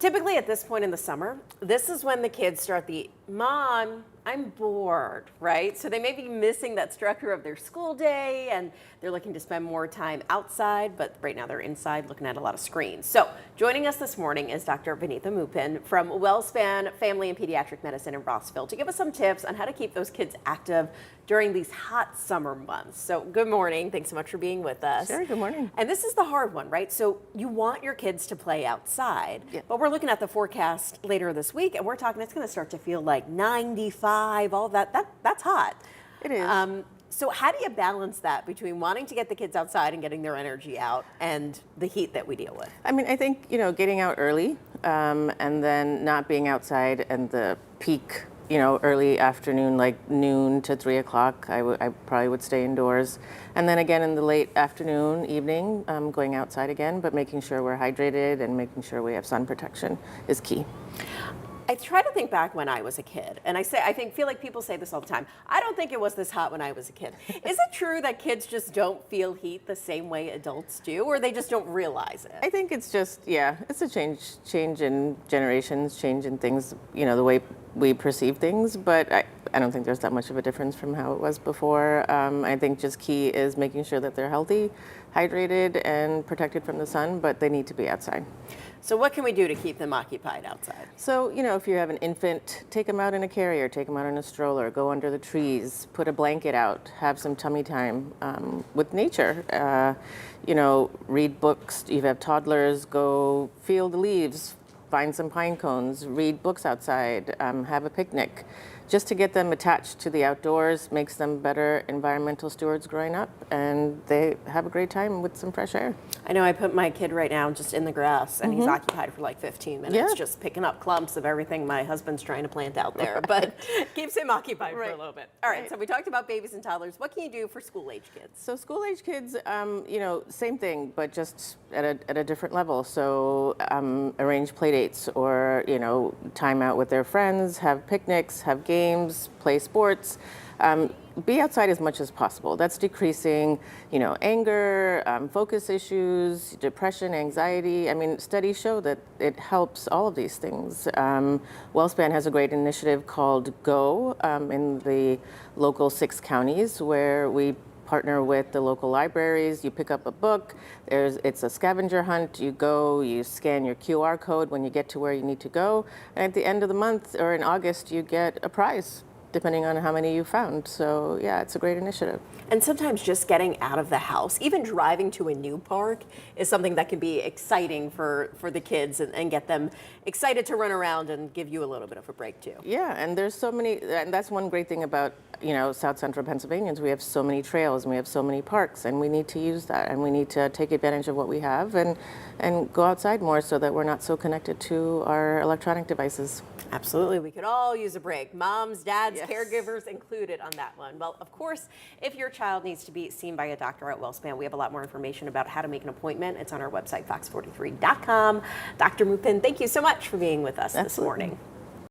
Typically at this point in the summer, this is when the kids start the, Mom, I'm bored, right? So they may be missing that structure of their school day and they're looking to spend more time outside, but right now they're inside looking at a lot of screens. So joining us this morning is Dr. Vinitha Moopen from WellSpan Family and Pediatric Medicine in Rossville to give us some tips on how to keep those kids active during these hot summer months. So good morning. Thanks so much for being with us. Sure, good morning. And this is the hard one, right? So you want your kids to play outside, but we're looking at the forecast later this week and we're talking it's going to start to feel like 95, all that's hot. It is. So how do you balance that between wanting to get the kids outside and getting their energy out and the heat that we deal with? I mean, I think, getting out early and then not being outside and the peak, early afternoon, like noon to 3 o'clock, I probably would stay indoors. And then again in the late afternoon, evening, going outside again, but making sure we're hydrated and making sure we have sun protection is key. I try to think back when I was a kid, and feel like people say this all the time. I don't think it was this hot when I was a kid. Is it true that kids just don't feel heat the same way adults do, or they just don't realize it? I think it's just, it's a change in generations, change in things, the way we perceive things, but I don't think there's that much of a difference from how it was before. I think just key is making sure that they're healthy, hydrated, and protected from the sun, but they need to be outside. So what can we do to keep them occupied outside? So, if you have an infant, take them out in a carrier, take them out in a stroller, go under the trees, put a blanket out, have some tummy time with nature. Read books. If you have toddlers, go feel the leaves, find some pine cones, read books outside, have a picnic. Just to get them attached to the outdoors makes them better environmental stewards growing up, and they have a great time with some fresh air. I know I put my kid right now just in the grass, and he's occupied for like 15 minutes, just picking up clumps of everything my husband's trying to plant out there, but keeps him occupied for a little bit. All right, so we talked about babies and toddlers. What can you do for school-age kids? So school-age kids, same thing, but just at a different level. So arrange play dates or, time out with their friends, have picnics, have games, play sports. Be outside as much as possible. That's decreasing, anger, focus issues, depression, anxiety. I mean, studies show that it helps all of these things. WellSpan has a great initiative called GO in the local 6 counties where we partner with the local libraries. You pick up a book, it's a scavenger hunt, you go, you scan your QR code when you get to where you need to go, and at the end of the month or in August you get a prize depending on how many you found. So yeah, it's a great initiative. And sometimes just getting out of the house, even driving to a new park, is something that can be exciting for the kids and get them excited to run around and give you a little bit of a break too. Yeah, and there's so many, and that's one great thing about South Central Pennsylvanians. We have so many trails and we have so many parks, and we need to use that, and we need to take advantage of what we have and go outside more so that we're not so connected to our electronic devices. Absolutely, we could all use a break. Moms, dads, caregivers included on that one. Well, of course, if your child needs to be seen by a doctor at WellSpan, we have a lot more information about how to make an appointment. It's on our website, fox43.com. Dr. Moopen, thank you so much for being with us this morning.